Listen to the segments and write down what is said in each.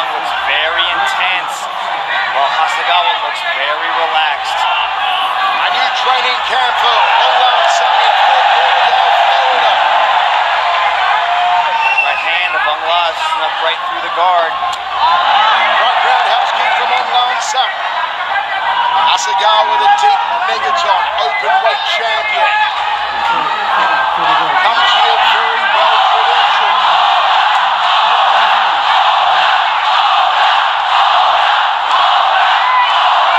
Aung looks very intense, while Hasegawa looks very relaxed. A new training camp for Nsang in Fort Lauderdale, Florida. Right hand of Aung snuck right through the guard. Right roundhouse kick from Nsang. Hasegawa, the deep megaton openweight champion, comes here very well credentialed.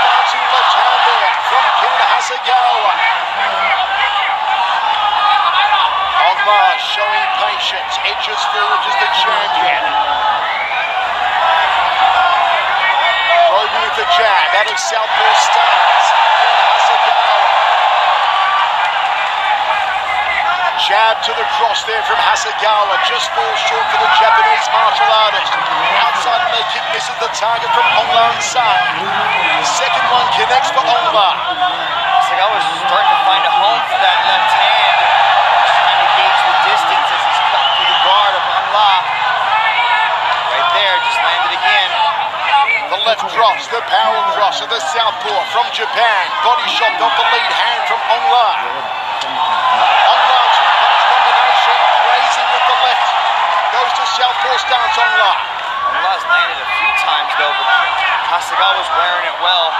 Bouncing left hand there from Ken Hasegawa. Aung showing patience, edges forward as the champion. Probing with the jab out of southpaw stance. Hasegawa. Jab to the cross there from Hasegawa. Just falls short for the Japanese martial artist. Outside leg kick misses the target from Nsang. The second one connects for Aung. Hasegawa's starting to find a home for that left hand. He's trying to gauge the distance as he's cut through the guard of Aung. Right there, just landed again. The left cross, the power cross of the southpaw from Japan. Body shot off the lead hand from Aung. Two-punch combination, grazing with the left. Goes to southpaw stance, Aung. Aung's landed a few times though, but Hasegawa's wearing it well.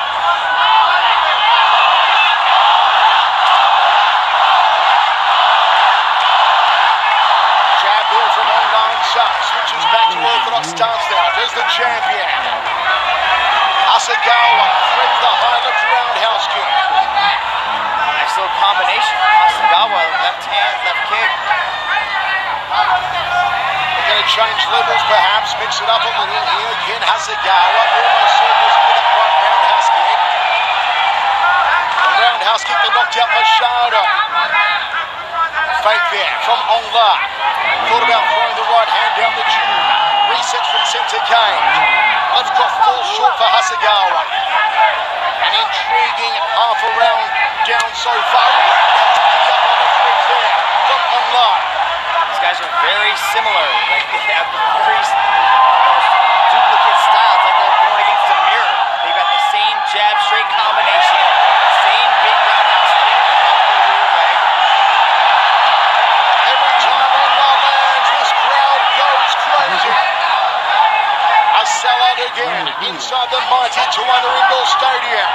Jab there from Nsang. Switches back to orthodox stance now. There's the champion. Hasegawa threads the high left roundhouse kick. Nice little combination from Hasegawa. Left hand, left kick. They're going to change levels perhaps, mix it up a little here. Again, Hasegawa almost circles into that right roundhouse kick. The roundhouse kick that knocked out Machado. Fake there from Aung. Thought about throwing the right hand down the tube. Resets from centre cage. Left cross falls short for Hasegawa. An intriguing half a round down so far. There from Aung. These guys are very similar. Like they have very duplicate styles, like they're going against a mirror. They've got the same jab straight combination, same big roundhouse kick off the rear leg. Every time Aung lands, this crowd goes crazy. A sellout again inside the mighty Tawana Indoor Stadium.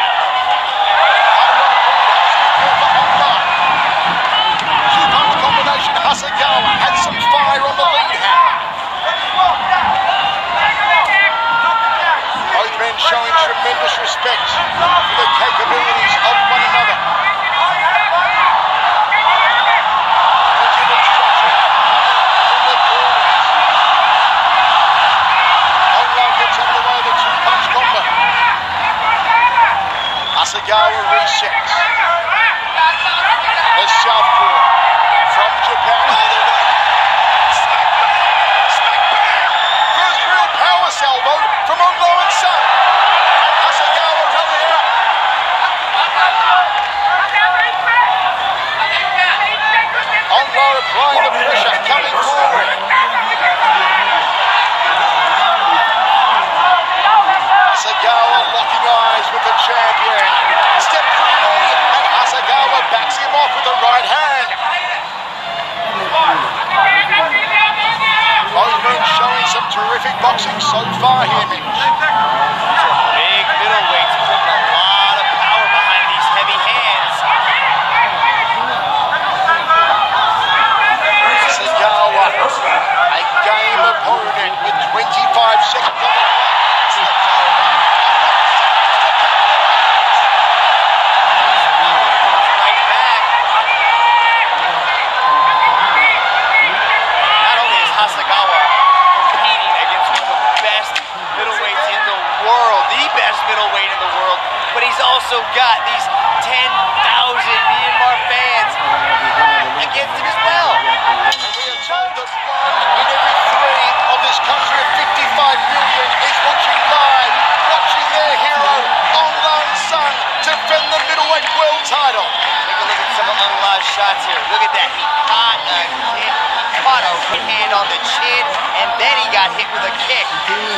Two-punch combination. Hasegawa had some fire on the lead hand. Both men showing tremendous respect for the capabilities of one another. Rigid instruction from the corners. Aung gets out of the way of the two-punch combo. Hasegawa resets. The southpaw from Japan. All the way. Smack bang. Smack bang. First real power salvo from Nsang. Hasegawa running out. Aung applying the pressure, coming forward. Hasegawa locking eyes with the champion. Step through and Hasegawa backs him off with the right hand. Both men showing some terrific boxing so far here, Mitch. These are big middleweights putting a lot of power behind these heavy hands. Hasegawa, a game opponent with 25 seconds on the clock. Hasegawa competing against one of the best middleweights in the world, the best middleweight in the world, but he's also got these 10,000 Myanmar fans against him as well. And we are told that 1 in every 3 of this country of 55 million is watching live, watching their hero, Nsang, defend the middleweight world title. Take a look at some of Aung's shots here. Look at that. He caught a hand on the chin and and then he got hit with a kick.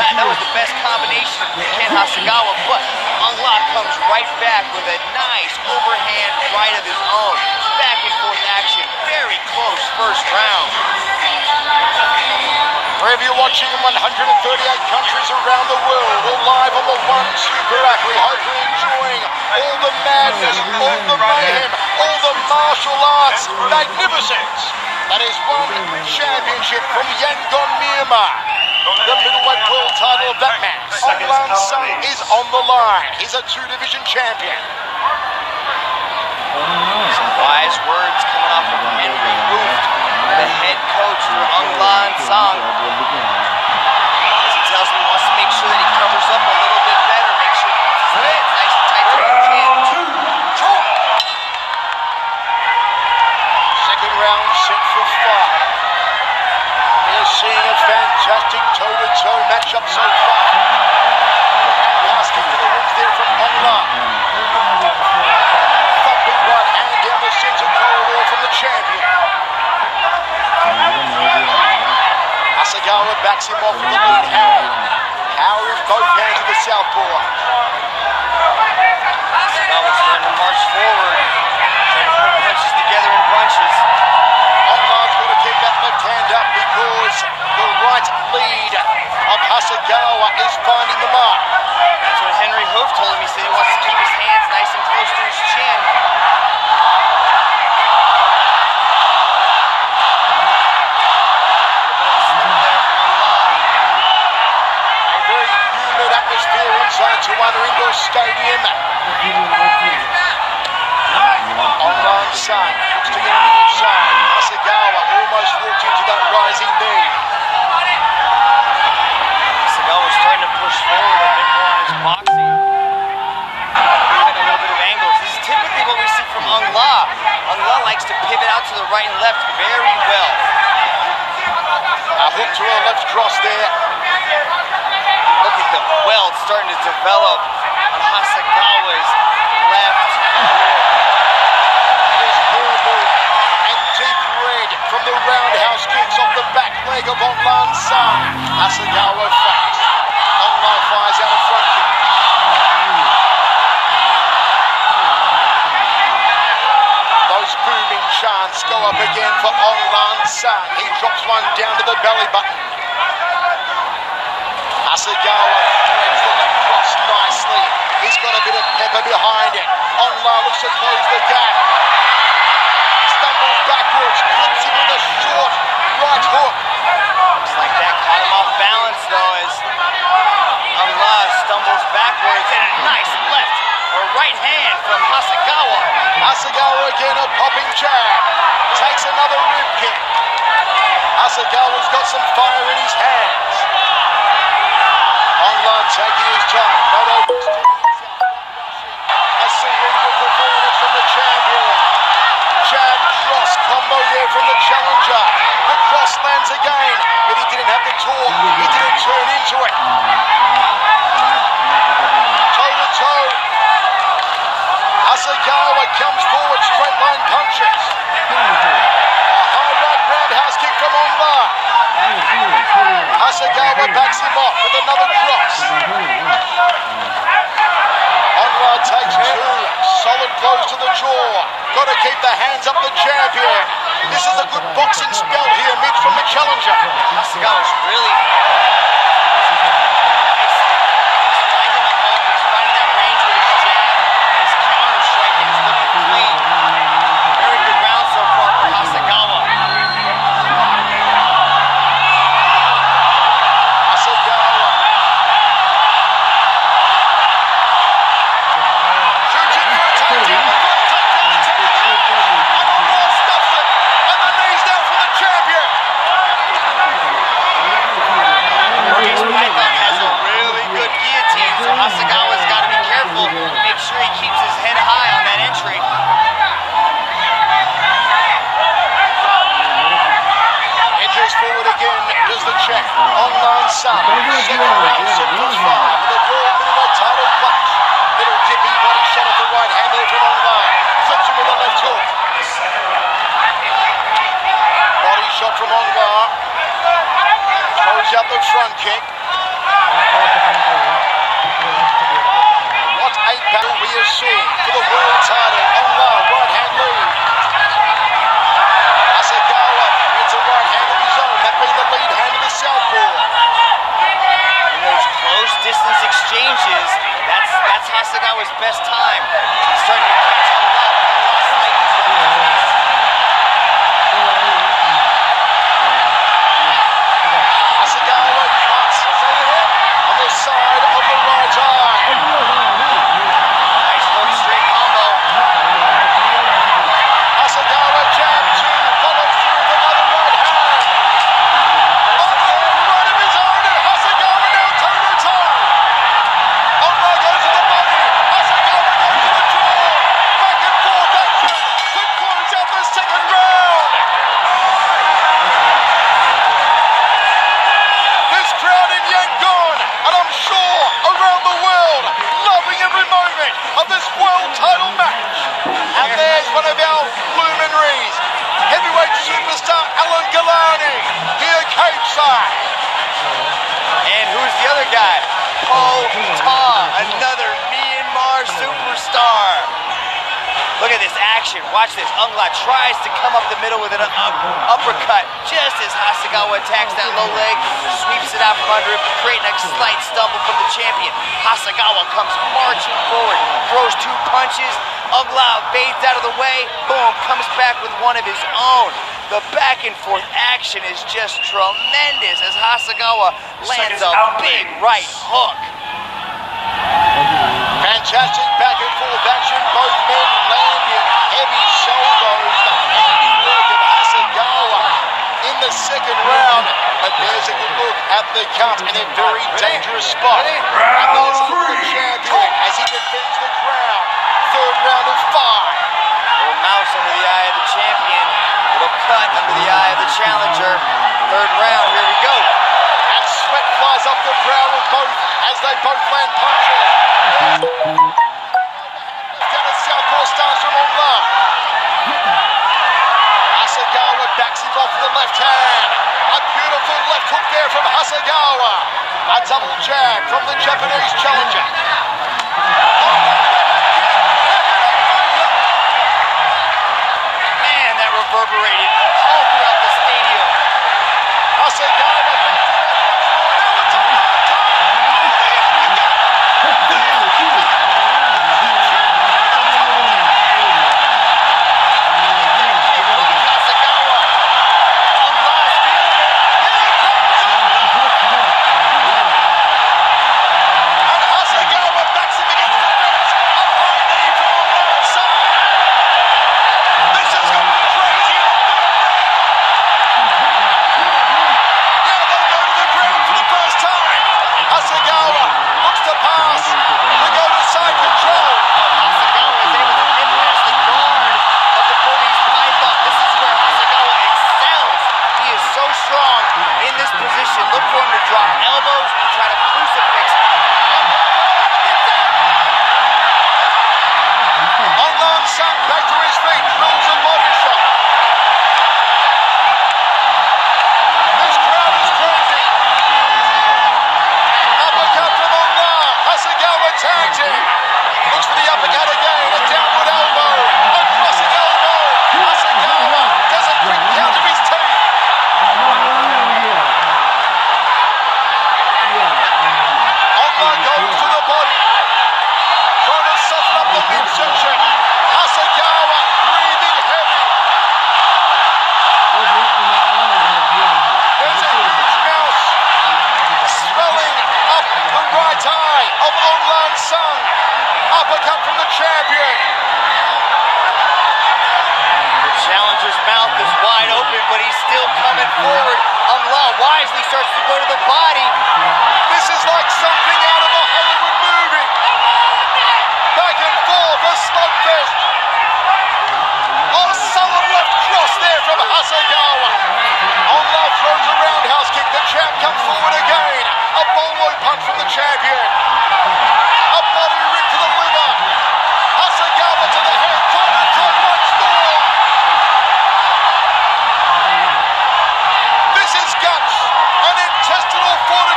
That was the best combination of Ken Hasegawa, but Aung comes right back with a nice overhand right of his own. Back and forth action, very close first round. Wherever you're watching in 138 countries around the world, all live on the One Super App, we hope you're enjoying all the madness, all the mayhem, all the martial arts magnificence. That is one championship from Yangon, Myanmar. The middleweight world title of that man, Nsang, is on the line. He's a two-division champion. Some wise words coming off of Henry Hooft, the head coach for Nsang. As he tells me he wants to make sure that he covers up a little bit better, make sure he keeps his head nice and tight to the chin. Second round set for 5. We're seeing a fantastic toe-to-toe matchup so far. Asking for the wins there from Aung. Thumping right hand down the center corridor from the champion. Hasegawa backs him off with the lead hand. Power in both hands of the southpaw. Hasegawa starting to march forward, trying to put punches together in bunches. Aung's got to keep that left hand up because the right lead of Hasegawa is finding the mark. That's what Henry Hooft told him. He said he wants to keep his hands nice and close to his chin. Atmosphere inside Tawana Indoor Stadium. Nsang looks to get on the inside. Hasegawa almost walked into that rising knee. Hasegawa's starting to push forward a bit more on his boxing. Getting a little bit of angles. This is typically what we see from Aung. Aung likes to pivot out to the right and left very well. A hook to a left cross there. Look at the weld starting to develop on Hasegawa's left rib. There's purple and deep red from the roundhouse kicks off the back leg of Nsang. Hasegawa fakes. Aung fires out a front kick. Those booming chants go up again for Nsang. He drops one down to the belly button. Hasegawa threads the left cross nicely. He's got a bit of pepper behind it. Aung looks to close the gap. Stumbles backwards, flips him with a short right hook. Looks like that caught him off balance though as Aung stumbles backwards and a nice left or right hand from Hasegawa. Hasegawa again a popping jab. Takes another rib kick. Hasegawa's got some fire in his hands. Aung taking his time, not overextending himself. A cerebral performance from the champion. Jab cross combo there from the challenger. The cross lands again, but he didn't have the torque. He didn't turn into it. Toe to toe. Hasegawa comes forward, straight line punches. A high right roundhouse kick from Aung. Hasegawa backs him off with another cross. Aung takes 2. Solid blows to the jaw. Got to keep the hands up the champion. This is a good boxing spell here, mid from the challenger. Hasegawa's really finding a home. He's finding that range with his jab. His counter striking is looking clean. Very good round so far for Hasegawa. his best time. He's starting to catch Aung La. Hasegawa cuts on the side of the right eye. Nice hook, straight combo. Hasegawa jab 2, follows through with another right hand. On the right of his own, and Hasegawa now toe-to-toe. Aung La goes to the body. Hasegawa goes to the jaw. Back and forth action could close out the second round. This crowd in Yangon, and I'm sure around the world, loving every moment of this world title match. And there's one of our luminaries, heavyweight superstar Aung here capeside. And who's the other guy? Po Ta, another Myanmar superstar. Look at this action. Watch this. Aung La tries to come up the middle with an uppercut just as Hasegawa attacks that low leg, sweeps it out from under him, creating a slight stumble from the champion. Hasegawa comes marching forward, throws 2 punches. Aung La fades out of the way. Boom, comes back with one of his own. The back and forth action is just tremendous as Hasegawa lands a big right hook. Fantastic back and forth action. Both men landing heavy shoulders. The handiwork of Hasegawa in the second round. But there's a good look at the cut in a very dangerous spot. And there's the champion as he defends the crown. Third round of 5. Little mouse under the eye of the champion. Little cut under the eye of the challenger. Third round, here we go. And sweat flies up the brow of both as they both land punches. Down a southpaw stance from Aung La. Hasegawa backs him off with the left hand. A beautiful left hook there from Hasegawa. A double jab from the Japanese challenger. Man, that reverberated all throughout the stadium. Hasegawa. Look for him to drop elbows and try to crucifix. Nsang back to his feet, drills a body shot. This crowd is crazy. Uppercut from Aung La. Hasegawa tags him. Looks for the uppercut again. A downward elbow. A crossing elbow. Hasegawa does a quick count of his teeth. Goes to the body, trying to soften up the midsection. Hasegawa breathing heavy. There's a huge mouse swelling up the right eye of Nsang. Uppercut from the champion. The challenger's mouth is wide open, but he's still coming forward. Aung La wisely starts to go to the body. This is like something out of a Hollywood movie. Back and forth, a slugfest. Oh, solid left cross there from Hasegawa. Aung La throws a roundhouse kick. The champ comes forward again. A bolo punch from the champion. A body rip to the liver. Hasegawa to the head. Toe once more. This is guts. An intestinal 40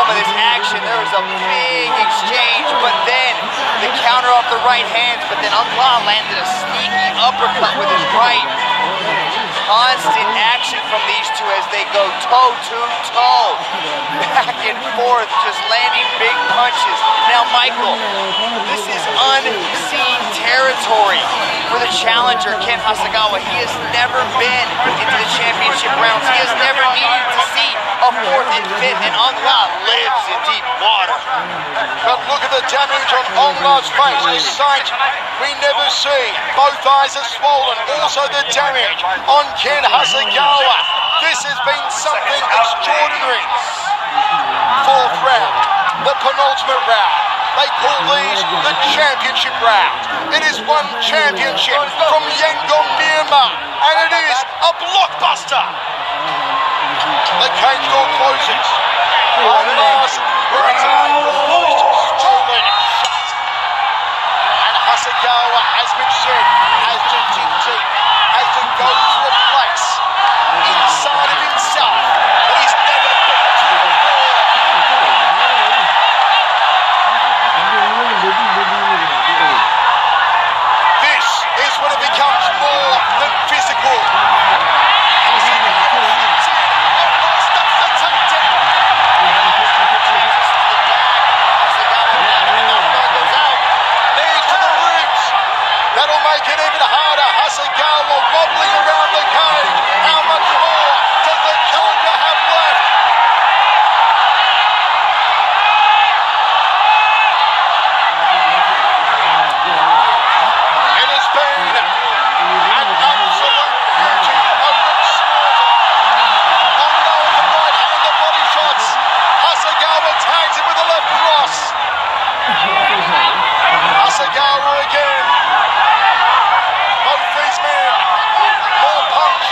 some of this action. There was a big exchange, but then the counter off the right hands, but then Aung landed a sneaky uppercut with his right. Constant action from these two as they go toe-to-toe, back and forth, just landing big punches. Now, Michael, this is unseen territory for the challenger, Ken Hasegawa. He has never been into the championship rounds. He has never needed to see a fourth and fifth, and Aung lives in deep water. But look at the damage on Aung's face, a sight we never see. Both eyes are swollen. Also the damage on Ken Hasegawa. This has been something extraordinary. Fourth round, the penultimate round. They call these the championship round. It is one championship from Yangon, Myanmar, and it is a blockbuster. The cage door closes. One last breath, almost stolen shot. And Hasegawa, as we've said, has to dig deep, has to go to a place inside of himself that he's never been to before. This is when it becomes more than physical. That'll make it even harder. Hasegawa wobbling around the cage. How much more does the challenger have left? It has been an absolute beauty, a rip slaughter. Aung with the right hand, the body shots. Hasegawa tags him with the left cross. Hasegawa again. Both these men, more punch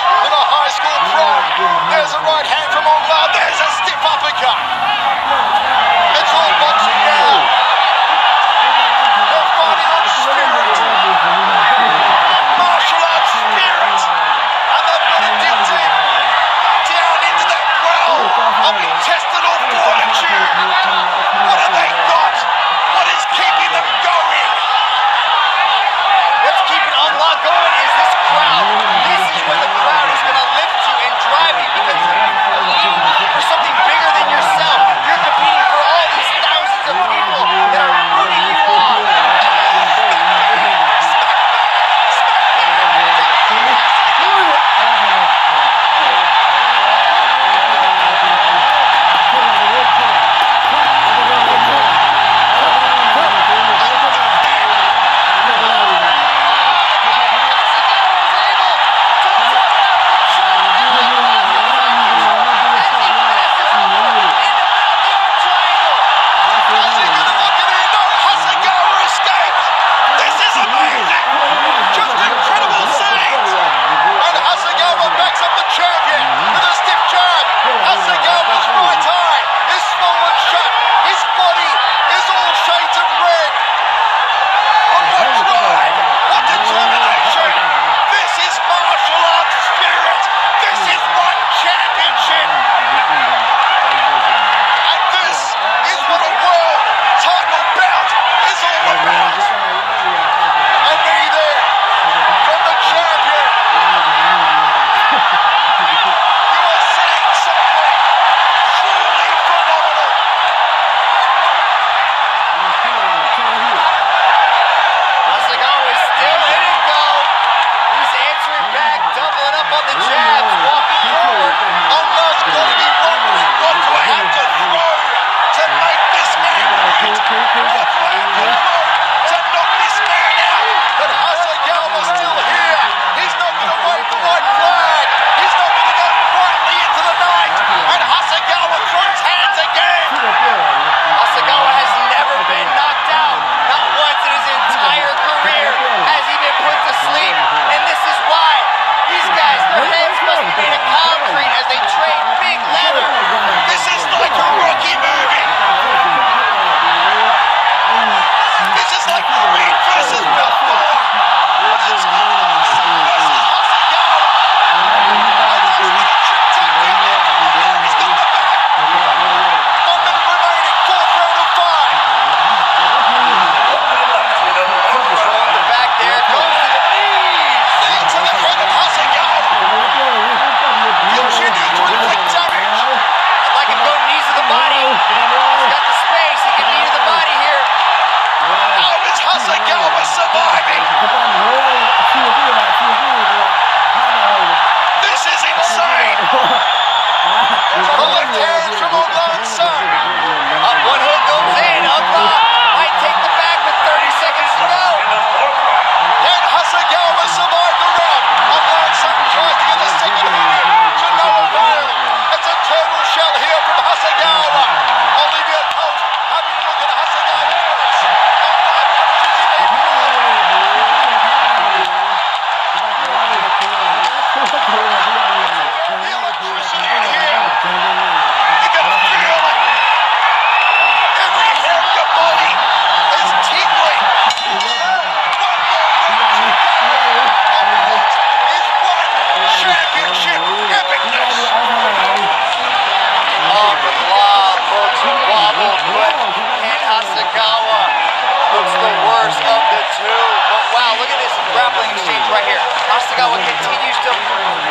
grappling exchange right here. Hasegawa continues to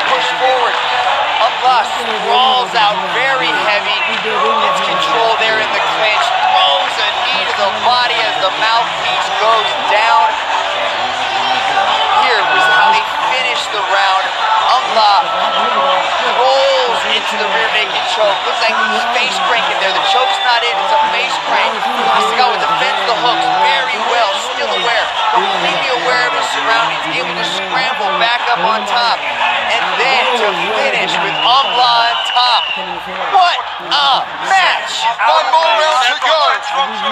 push forward. Aung sprawls out very heavy, gets control there in the clinch, throws a knee to the body as the mouthpiece goes down. Here was how they finished the round. Aung rolls into the rear naked choke. Looks like he's face cranking there. The choke's not in, it's a face crank. Hasegawa defends the hooks very well, still aware, completely aware of his surroundings, able to scramble back up on top. And then to finish with Aung on top. What a match! One more round to go.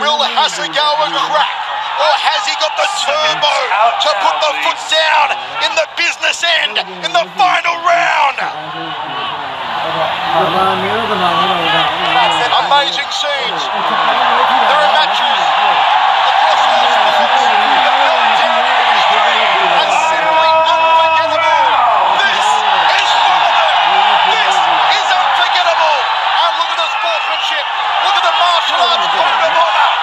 Will Hasegawa crack? Or has he got the turbo to put the foot down in the business end in the final round? Amazing scenes. There are matches across all sports that go down in history and simply unforgettable. This is one of them. This is unforgettable. And look at the sportsmanship. Look at the martial arts code of honor.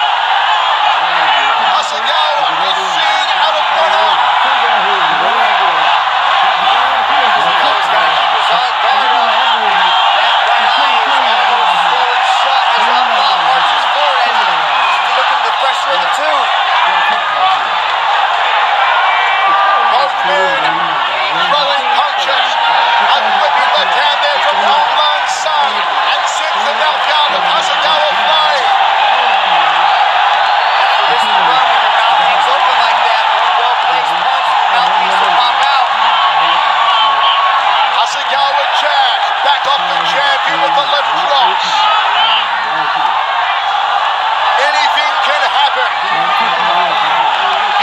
Hasegawa is seeing out of one arm. Hasegawa's got to keep his guard up. That right eye is almost swollen shut as Aung marches forward as he's looking at the pressure of the two. Both men throwing punches. A whipping left hand there from Nsang and sends the mouth guard of Hasegawa play. This is the run when your mouth hangs open like that. One well-placed punch and your mouthpiece will pop out. Hasegawa jabs back off the champion with the left cross. Anything can happen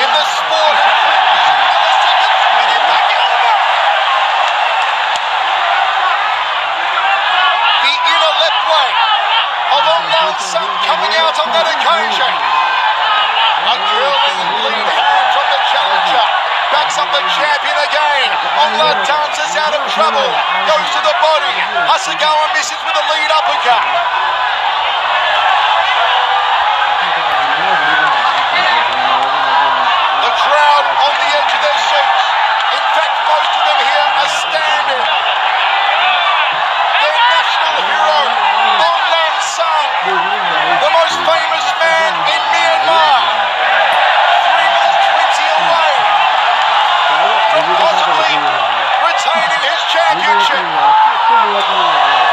in the sport of fitness. And the second spinning back elbow. The inner left leg of Nsang coming out on that occasion. A curling lead hand from the challenger. Backs up the champion again. Aung dances out of trouble. Goes to the body. Hasegawa misses with a lead uppercut. The crowd on the edge of their seats. In fact, most of them here are standing. Their national hero, Aung Nsang, the most famous man in Myanmar. 3 minutes 20 away from possibly retaining his championship.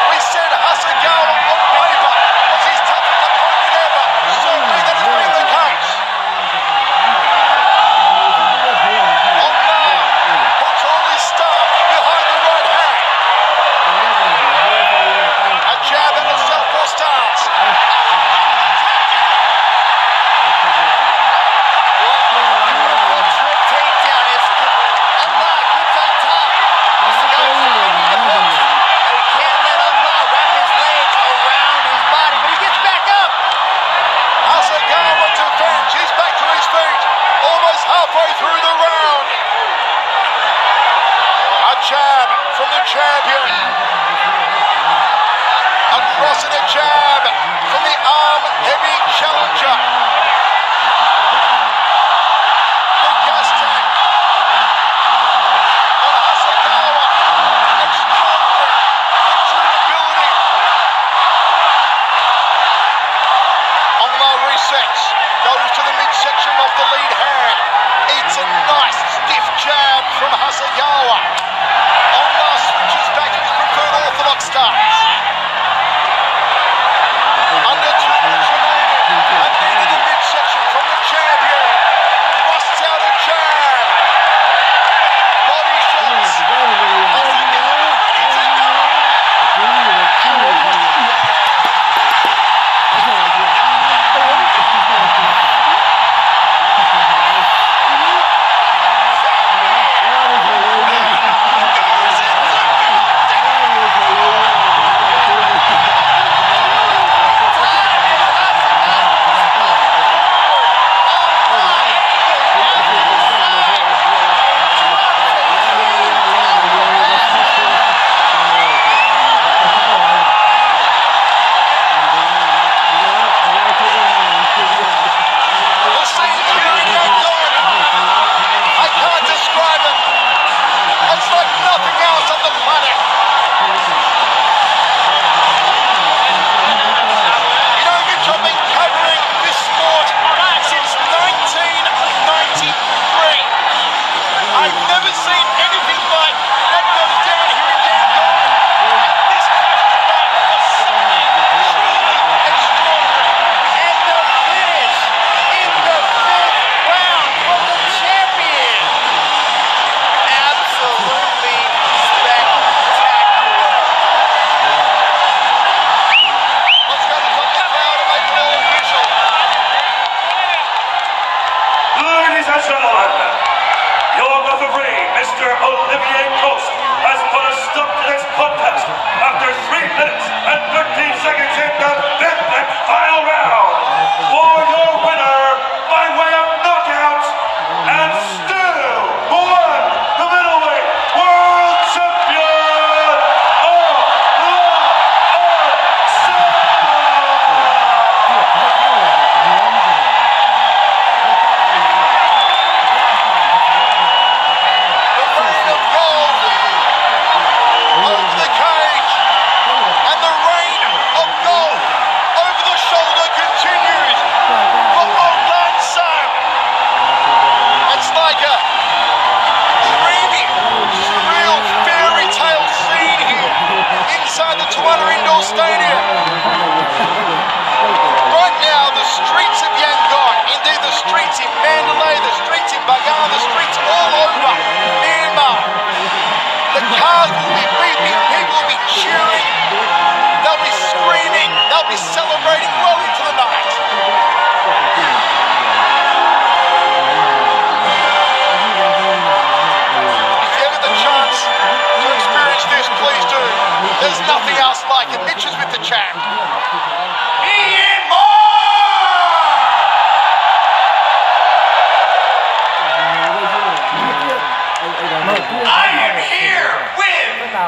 We said Hasegawa on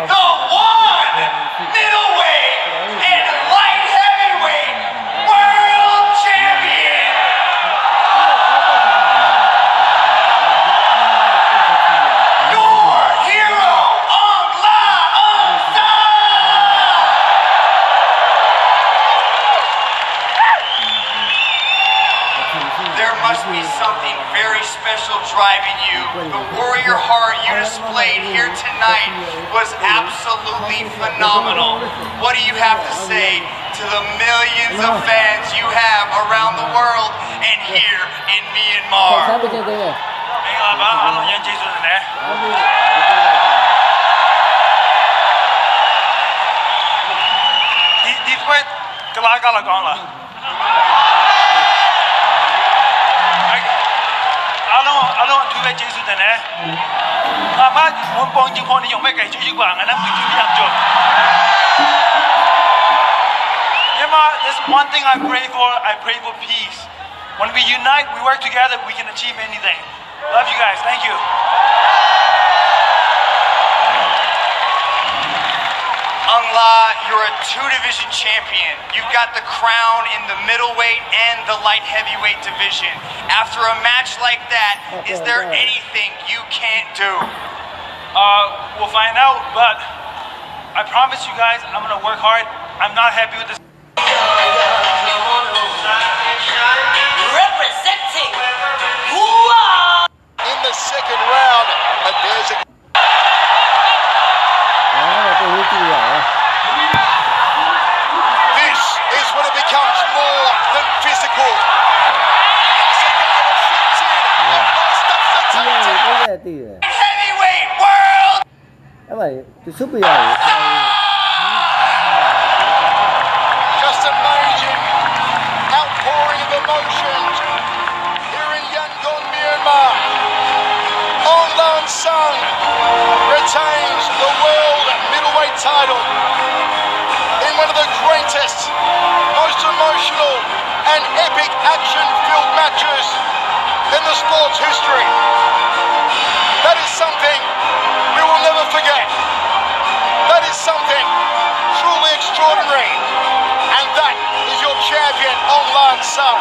the one middleweight and light heavyweight world champion, your hero, Nsang. There must be something very special driving you. The warrior heart you displayed here tonight was absolutely phenomenal. What do you have to say to the millions of fans you have around the world and here in Myanmar? 你好吧，阿龍人技術嚟咧。啲龜嘅拉加嚟講啦。阿龍對嘅技術嚟咧。阿媽，我幫住我哋用咩技術啩？我諗佢點樣做？因為 there's one thing I pray for. I pray for peace. When we unite, we work together, we can achieve anything. Love you guys. Thank you. Aung La, you're a two-division champion. You've got the crown in the middleweight and the light heavyweight division. After a match like that, is there anything you can't do? We'll find out, but I promise you guys, I'm gonna work hard. I'm not happy with this. Representing In the second round, but there's a... This is when it becomes more than physical. Hasegawa shoots in. heavyweight world. Just amazing outpouring of emotions here in Yangon, Myanmar. Nsang retains the world middleweight title in one of the greatest, most emotional and epic action-filled matches in the sport's history. That is something we will never forget. That is something truly extraordinary. And that is your champion, Nsang.